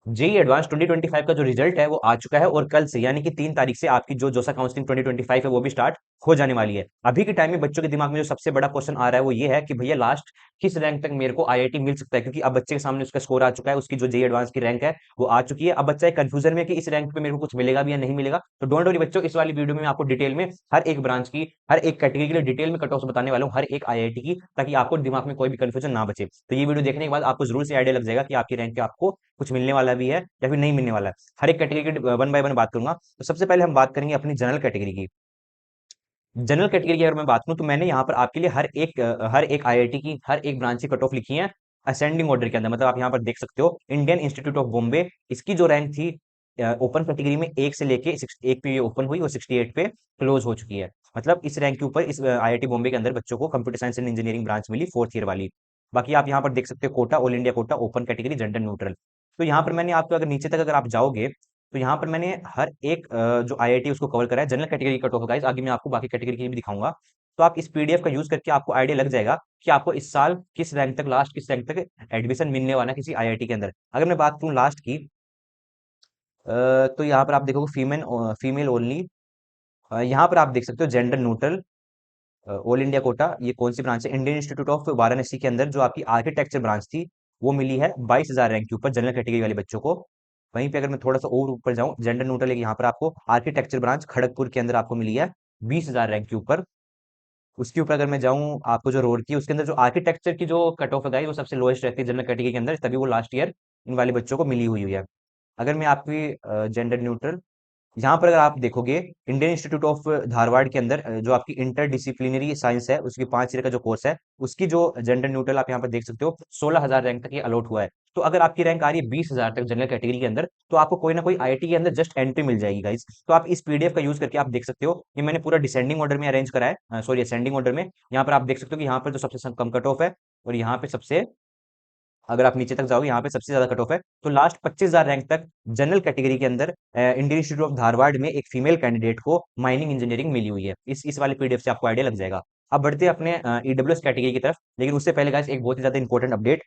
JEE advance 2025 का जो result है वो आ चुका है और कल से यानी कि 3 तारीख से आपकी जो जोसा काउंसलिंग 2025 है वो भी स्टार्ट हो जाने वाली है। अभी के टाइम में बच्चों के दिमाग में जो सबसे बड़ा क्वेश्चन आ रहा है वो ये है कि भैया लास्ट किस रैंक तक मेरे को आईआईटी मिल सकता है, क्योंकि अब बच्चे के सामने उसका स्कोर आ चुका है, उसकी जो जेई एडवांस की रैंक है वो आ चुकी है। अब बच्चा एक कंफ्यूजन में है कि इस रैंक पे मेरे को कुछ मिलेगा भी या नहीं मिलेगा। तो डोंट वरी बच्चों, इस वाली वीडियो में मैं आपको डिटेल में हर एक ब्रांच की, हर एक कैटेगरी के लिए डिटेल में कट ऑफ बताने वाला हूँ, हर एक आईआईटी की, ताकि आपको दिमाग में कोई भी कंफ्यूजन ना बचे। तो ये वीडियो देखने के बाद आपको जरूर से आइडिया लग जाएगा कि आपकी रैंक पे आपको कुछ मिलने वाला भी है या फिर नहीं मिलने वाला है। हर एक कैटेगरी की वन बाय वन बात करूंगा। तो सबसे पहले हम बात करेंगे अपनी जनरल कैटेगरी की। जनरल कैटेगरी की अगर मैं बात करूं तो मैंने यहाँ पर आपके लिए हर एक आईआईटी की, हर एक ब्रांच की कट ऑफ लिखी है असेंडिंग ऑर्डर के अंदर। मतलब आप यहाँ पर देख सकते हो इंडियन इंस्टीट्यूट ऑफ बॉम्बे, इसकी जो रैंक थी ओपन कैटेगरी में एक से लेके एक पे ये ओपन हुई और 68 पे क्लोज हो चुकी है। मतलब इस रैंक के ऊपर इस आईआईटी बॉम्बे के अंदर बच्चों को computer science and engineering branch मिली, फोर्थ ईयर वाली। बाकी आप यहाँ पर देख सकते हो quota, all India quota, open category, gender neutral. तो यहाँ पर मैंने आपको अगर नीचे तक अगर आप जाओगे तो यहाँ पर मैंने हर एक जो आईआईटी उसको कवर करा है। General category cut off guys, आगे मैं आपको बाकी कैटेगरी की भी दिखाऊंगा। तो आप इस पीडीएफ का यूज करके आपको आइडिया लग जाएगा कि आपको इस साल किस रैंक तक, लास्ट किस रैंक तक एडमिशन मिलने वाला है किसी आईआईटी के अंदर। अगर मैं बात करूँ लास्ट की, तो यहाँ पर आप देखोगे फीमेल फीमेल ओनली। यहाँ पर आप देख सकते हो gender neutral, all India Kota. ये कौन सी ब्रांच है? इंडियन इंस्टीट्यूट ऑफ वाराणसी के अंदर जो आपकी आर्किटेक्चर ब्रांच थी वो मिली है 22,000 रैंक के ऊपर जनरल कैटेगरी वाले बच्चों को। वहीं पे अगर मैं थोड़ा सा और ऊपर जाऊं, जेंडर न्यूट्रल है यहाँ पर आपको आर्किटेक्चर ब्रांच खड़गपुर के अंदर आपको मिली है 20,000 रैंक के ऊपर। उसके ऊपर अगर मैं जाऊं आपको जो रोड की, उसके अंदर जो आर्किटेक्चर की जो कट ऑफ है वो सबसे लोएस्ट रहती है जनरल कैटेगरी के अंदर, तभी वो लास्ट ईयर इन वाले बच्चों को मिली हुई है। अगर मैं आपकी जेंडर न्यूट्रल यहाँ पर अगर आप देखोगे, इंडियन इंस्टीट्यूट ऑफ धारवाड़ के अंदर जो आपकी इंटर डिसिप्लिनरी साइंस है उसकी 5 ईयर का जो कोर्स है, उसकी जो जेंडर न्यूट्रल आप यहाँ पर देख सकते हो 16,000 रैंक तक ये अलॉट हुआ है। तो अगर आपकी रैंक आ रही है 20,000 तक जनरल कैटेगरी के अंदर, तो आपको कोई ना कोई आईआईटी के अंदर जस्ट एंट्री मिल जाएगी गाइस। तो आप इस पीडीएफ का यूज करके आप देख सकते हो, ये मैंने पूरा डिसेंडिंग ऑर्डर में अरेंज करा है, सॉरी असेंडिंग ऑर्डर में। यहाँ पर आप देख सकते हो कि यहाँ पर जो सबसे कम कट ऑफ है और यहाँ पे सबसे, अगर आप नीचे तक जाओगे यहाँ पे सबसे ज्यादा कट ऑफ है। तो लास्ट 25,000 रैंक तक जनरल कैटेगरी के अंदर इंडियन इंस्टीट्यूट ऑफ धारवाड़ में एक फीमेल कैंडिडेट को माइनिंग इंजीनियरिंग मिली हुई है। इस वाले पीडीएफ से आपको आइडिया लग जाएगा। अब बढ़ते हैं अपने ईडब्ल्यूएस कैटेगरी की तरफ, लेकिन उससे पहले गाइस एक बहुत ही ज्यादा इंपॉर्टेंट अपडेट।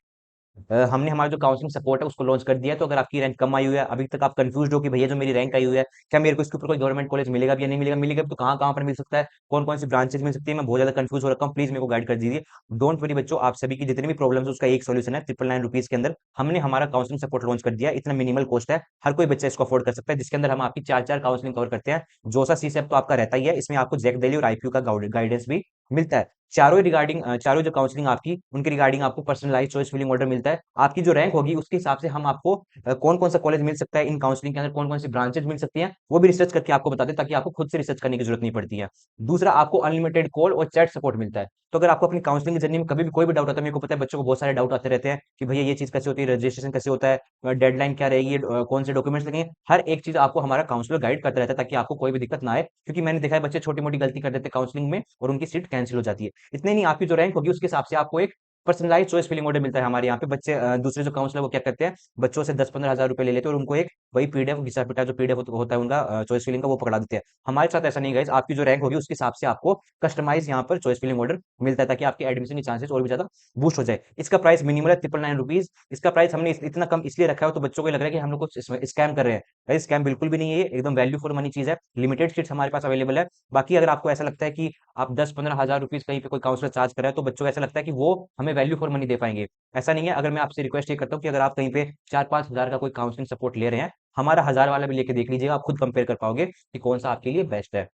हमने हमारा जो काउंसलिंग सपोर्ट है उसको लॉन्च कर दिया है। तो अगर आपकी रैंक कम आई हुई है, अभी तक आप कंफ्यूज हो कि भैया जो मेरी रैंक आई हुई है क्या मेरे को इसके ऊपर कोई गवर्नमेंट कॉलेज मिलेगा भी या नहीं मिलेगा, मिलेगा भी तो कहाँ कहाँ पर मिल सकता है, कौन कौन सी ब्रांचेज मिल सकती है, मैं बहुत ज्यादा कंफ्यूज हो रखा हूँ, प्लीज मेरे को गाइड कर दीजिए। डोंट वरी बच्चों, आप सभी की जितनी भी प्रॉब्लम है उसका एक सोल्यूशन है। 999 रुपीज के अंदर हमने हमारा काउंसलिंग सपोर्ट लॉन्च कर दिया है। इतना मिनिमल कॉस्ट है, हर कोई बच्चा इसको अफोर्ड कर सकता है, जिसके अंदर हम आपकी चार चार काउंसलिंग कवर करते हैं। जोसा सी सेप तो आपका रहता ही है, इसमें आपको जैक दिल्ली और आईपीयू का गाइडेंस भी मिलता है। चारों रिगार्डिंग चारों जो काउंसलिंग आपकी उनके रिगार्डिंग आपको पर्सनलाइज चॉइस फिलिंग ऑर्डर मिलता है। आपकी जो रैंक होगी उसके हिसाब से हम आपको कौन कौन सा कॉलेज मिल सकता है इन काउंसलिंग के अंदर, कौन कौन सी ब्रांचेज मिल सकती हैं, वो भी रिसर्च करके आपको बता दें, ताकि आपको खुद से रिसर्च करने की जरूरत नहीं पड़ती है। दूसरा, आपको अनलिमिटेड कॉल और चैट सपोर्ट मिलता है। तो अगर आपको अपनी काउंसलिंग की जर्नी में कभी भी कोई भी डाउट आता है, मेरे को पता है बच्चों को बहुत सारे डाउट आते रहते हैं कि भैया ये चीज कैसे होती है, रजिस्ट्रेशन कैसे होता है, डेडलाइन क्या रहेगी, कौन से डॉक्यूमेंट्स लगेंगे, हर एक चीज आपको हमारा काउंसलर गाइड करता रहता है, ताकि आपको कोई भी दिक्कत ना आए। क्योंकि मैंने देखा है बच्चे छोटी मोटी गलती कर देते हैं काउंसलिंग में और उनकी सीट कैंसिल हो जाती है। इतने नहीं, आपकी जो रैंक होगी उसके हिसाब से आपको एक पर्सनलाइज चॉइस फिलिंग ऑर्डर मिलता है हमारे यहाँ पे। बच्चे दूसरे जो काउंसलर वो क्या करते हैं, बच्चों से 10-15 हजार रुपए ले लेते हैं और उनको एक वही पीडीएफ घिसा पिटा जो पीडीएफ होता है उनका चॉइस फिलिंग का, वो पकड़ा देते हैं। हमारे साथ ऐसा नहीं गाइस, आपकी जो रैंक होगी उसके हिसाब से आपको कस्टमाइज यहाँ पर चॉइस फिलिंग ऑर्डर मिलता है, ताकि आपके एडमिशन के चांसेस और भी ज्यादा बूस्ट हो जाए। इसका प्राइस मिनिमल है 999 रुपीज। इसका प्राइस हमने इतना कम इसलिए रखा है, तो बच्चों को लग रहा है कि हम लोग कुछ स्कैम कर रहे हैं। भाई स्कैम बिल्कुल भी नहीं है, ये एकदम वैल्यू फॉर मनी चीज है। लिमिटेड सीट्स हमारे पास अवेलेबल है। बाकी अगर आपको ऐसा लगता है कि आप 10-15 हजार रुपीज कहीं पे कोई काउंसलर चार्ज कर रहा है, तो बच्चों को ऐसा लगता है कि वो हमें वैल्यू फॉर मनी दे पाएंगे। ऐसा नहीं है। अगर मैं आपसे रिक्वेस्ट ये करता हूँ कि अगर आप कहीं पे 4-5 हजार का कोई काउंसलिंग सपोर्ट ले रहे हैं, हमारा 1000 वाला भी लेके देख लीजिएगा, आप खुद कंपेयर कर पाओगे कि कौन सा आपके लिए बेस्ट है।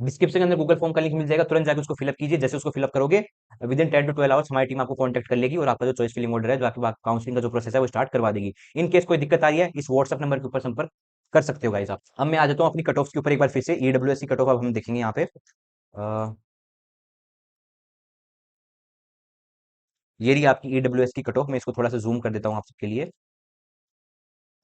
डिस्क्रिप्शन के अंदर गूगल फॉर्म का लिंक मिल जाएगा, तुरंत जाकर उसको फिलअप कीजिए। जैसे उसको फिलअप करोगे, विद इन 10 to 12 आवर्स हमारी टीम आपको कॉन्टैक्ट कर लेगी और आपका जो चॉइस फिलिंग ऑर्डर है, जो आपकी काउंसलिंग का जो प्रोसेस है वो स्टार्ट करवा देगी। इन केस कोई दिक्कत आ रही है, इस व्हाट्सएप नंबर के ऊपर संपर्क कर सकते हो गाइस आप। अब मैं आ जाता हूँ अपनी कट ऑफ के ऊपर एक बार फिर से। ईडब्ल्यूएस की कट ऑफ अब हम देखेंगे यहाँ पे। ये रही आपकी ईडब्ल्यूएस की कट ऑफ। मैं इसको थोड़ा सा जूम कर देता हूँ आप सबके लिए।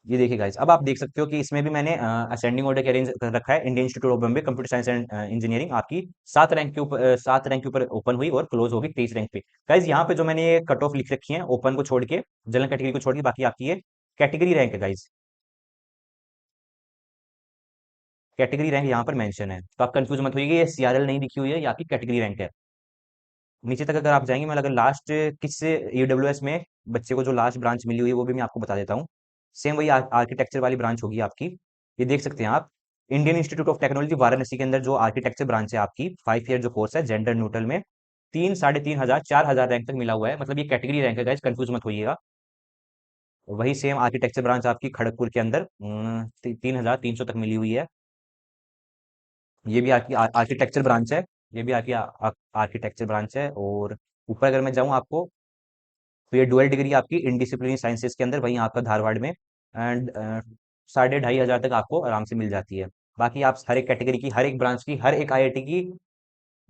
ये देखिए गाइस, अब आप देख सकते हो कि इसमें भी मैंने असेंडिंग ऑर्डर के अरेंज कर रखा है। Indian institute of Bombay computer science and engineering आपकी 7 रैंक के ऊपर ओपन हुई और क्लोज होगी 23 रैंक पे। गाइस यहाँ पे जो मैंने ये कट ऑफ लिख रखी है ओपन को छोड़ के, जनरल कैटेगरी को छोड़ के, बाकी आपकी ये कैटेगरी रैंक है गाइस। कैटेगरी रैंक यहाँ पर मेंशन है, तो आप कंफ्यूज मत होइए, ये सीआरएल नहीं लिखी हुई है, ये आपकी कैटेगरी रैंक है। नीचे तक अगर आप जाएंगे, मैं अगर लास्ट किस ईडब्ल्यूएस में बच्चे को जो लास्ट ब्रांच मिली हुई है वो भी मैं आपको बता देता हूँ। सेम वही आर्किटेक्चर वाली ब्रांच होगी आपकी। ये देख सकते हैं आप, Indian institute of technology Varanasi के अंदर जो आर्किटेक्चर ब्रांच है आपकी, 5 ईयर जो कोर्स है जेंडर न्यूट्रल में, 3 3,500 4,000 रैंक तक मिला हुआ है। मतलब ये कैटेगरी रैंक है गाइस, कंफ्यूज मत होइएगा। वही सेम आर्किटेक्चर ब्रांच आपकी खड़गपुर के अंदर 3,300 तक मिली हुई है। ये भी आपकी आर्किटेक्चर ब्रांच है। ये भी आपकी आर्किटेक्चर ब्रांच है। और ऊपर अगर मैं जाऊं आपको, तो ये डुअल डिग्री आपकी इन डिसिप्लिनरी साइंसेज के अंदर वहीं आपका धारवाड़ में, एंड 2,500 तक आपको आराम से मिल जाती है। बाकी आप हर एक कैटेगरी की, हर एक ब्रांच की, हर एक आईआईटी की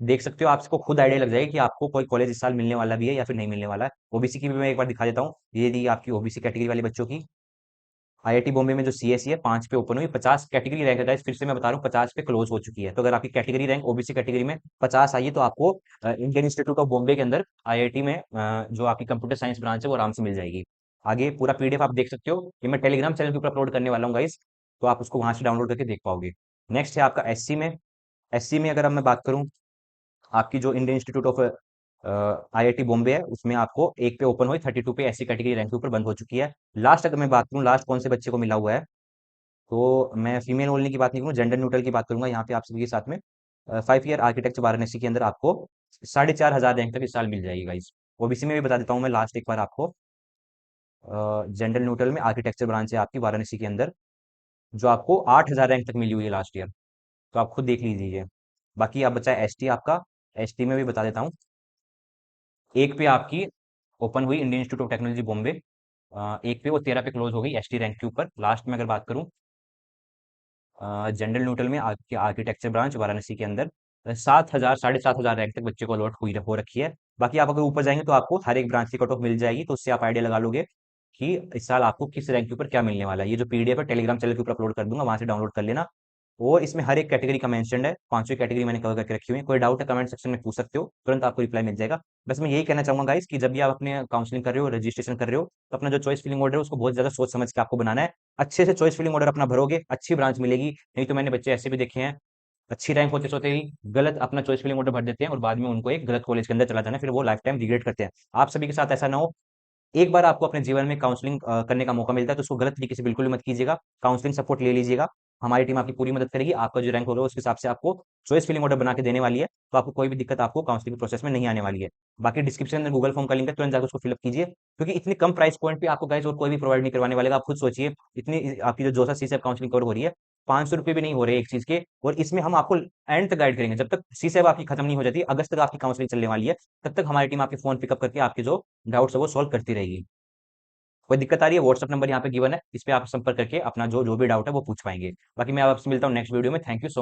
देख सकते हो। आपको खुद आइडिया लग जाएगा कि आपको कोई कॉलेज इस साल मिलने वाला भी है या फिर नहीं मिलने वाला है। ओबीसी की भी मैं एक बार दिखा देता हूँ। ये दी आपकी ओबीसी कैटेगरी वाले बच्चों की। आईआईटी बॉम्बे में जो सीएससी है 5 पे ओपन हुई, 50 कैटेगरी रैंक है गाइस, फिर से मैं बता रहा हूँ 50 पे क्लोज हो चुकी है। तो अगर आपकी कैटेगरी रैंक ओबीसी कैटेगरी में 50 आई है, तो आपको इंडियन इंस्टीट्यूट ऑफ बॉम्बे के अंदर आईआईटी में जो आपकी कंप्यूटर साइंस ब्रांच है वो आराम से मिल जाएगी। आगे पूरा पीडीएफ आप देख सकते हो, ये मैं टेलीग्राम चैनल के ऊपर अपलोड करने वाला हूँ गाइस, तो आप उसको वहां से डाउनलोड करके देख पाओगे। नेक्स्ट है आपका एससी में। एससी में अगर अब मैं बात करूँ, आपकी जो Indian institute of IIT Bombay है, उसमें आपको एक पे ओपन हुई, 32 पे एससी कैटेगरी रैंक के ऊपर बंद हो चुकी है। लास्ट अगर मैं बात करूँ, लास्ट कौन से बच्चे को मिला हुआ है, तो मैं फीमेल ओनली की बात नहीं करूँ, जेंडर न्यूट्रल की बात करूंगा यहाँ पे आप सभी के साथ में। 5 ईयर आर्किटेक्चर वाराणसी के अंदर आपको 4,500 रैंक तक इस साल मिल जाएगी गाइस। ओबीसी में भी बता देता हूँ मैं लास्ट एक बार आपको। जेंडर न्यूट्रल में आर्किटेक्चर ब्रांच है आपकी वाराणसी के अंदर, जो आपको 8,000 रैंक तक मिली हुई है लास्ट ईयर। तो आप खुद देख लीजिए। बाकी आप बचा एसटी आपका। एसटी में भी बता देता हूँ, एक पे आपकी ओपन हुई Indian institute of technology Bombay, एक पे वो 13 पे क्लोज हो गई एसटी रैंक के ऊपर। लास्ट में अगर बात करूँ, जनरल न्यूट्रल में आपकी आर्किटेक्चर ब्रांच वाराणसी के अंदर 7,000 7,500 रैंक तक बच्चे को अलॉट हुई हो रखी है। बाकी आप अगर ऊपर जाएंगे तो आपको हर एक ब्रांच की कट ऑफ मिल जाएगी, तो उससे आप आइडिया लगा लोगे कि इस साल आपको किस रैंक के ऊपर क्या मिलने वाला है। ये जो पीडीएफ है टेलीग्राम चैनल के ऊपर अपलोड कर दूंगा, वहां से डाउनलोड कर लेना। और इसमें हर एक कैटेगरी का मेंशन है, पांचवी कैटेगरी मैंने कवर करके रखी हुई है। कोई डाउट है कमेंट सेक्शन में पूछ सकते हो, तुरंत आपको रिप्लाई मिल जाएगा। बस मैं यही कहना चाहूंगा गाइस कि जब भी आप अपने काउंसलिंग कर रहे हो, रजिस्ट्रेशन कर रहे हो, तो अपना जो चॉइस फिलिंग ऑर्डर है उसको बहुत ज्यादा सोच समझ के आपको बनाना है। अच्छे से चॉइस फिलिंग ऑर्डर अपना भरोगे, अच्छी ब्रांच मिलेगी। नहीं तो मैंने बच्चे ऐसे भी देखे हैं, अच्छी रैंक होते सोते ही गलत अपना चॉइस फिलिंग ऑर्डर भर देते हैं, और बाद में उनको एक गलत कॉलेज के अंदर चला जाना है, फिर वो लाइफ टाइम रिग्रेट करते हैं। आप सभी के साथ ऐसा ना हो। एक बार आपको अपने जीवन में काउंसलिंग करने का मौका मिलता है, तो उसको गलत तरीके से बिल्कुल भी मत कीजिएगा। काउंसलिंग सपोर्ट ले लीजिएगा। हमारी टीम आपकी पूरी मदद करेगी। आपका जो रैंक होगा उसके हिसाब से आपको चॉइस फिलिंग ऑर्डर बना के देने वाली है। तो आपको कोई भी दिक्कत आपको काउंसलिंग प्रोसेस में नहीं आने वाली है। बाकी डिस्क्रिप्शन में गूगल फॉर्म का लिंक है, तुरंत जाकर उसको फिलअप कीजिए, क्योंकि इतनी कम प्राइस पॉइंट पे आपको गाइस और कोई भी प्रोवाइड नहीं करवाने वालेगा। आप खुद सोचिए, इतनी आपकी जो जोसा सी से काउंसलिंग कवर हो रही है, 500 रुपये भी नहीं हो रहे एक चीज के, और इसमें हम आपको एंड तक गाइड करेंगे। जब तक सी सेब आपकी खत्म नहीं हो जाती, अगस्त तक आपकी काउंसलिंग चलने वाली है, तब तक हमारी टीम आपके फोन पिकअप करके आपके जो डाउट्स है वो सॉल्व करती रहेगी। कोई दिक्कत आ रही है, व्हाट्सअप नंबर यहाँ पे गिवन है, इस पे आप संपर्क करके अपना जो जो भी डाउट है वो पूछ पाएंगे। बाकी मैं आपसे मिलता हूँ नेक्स्ट वीडियो में। Thank you so much.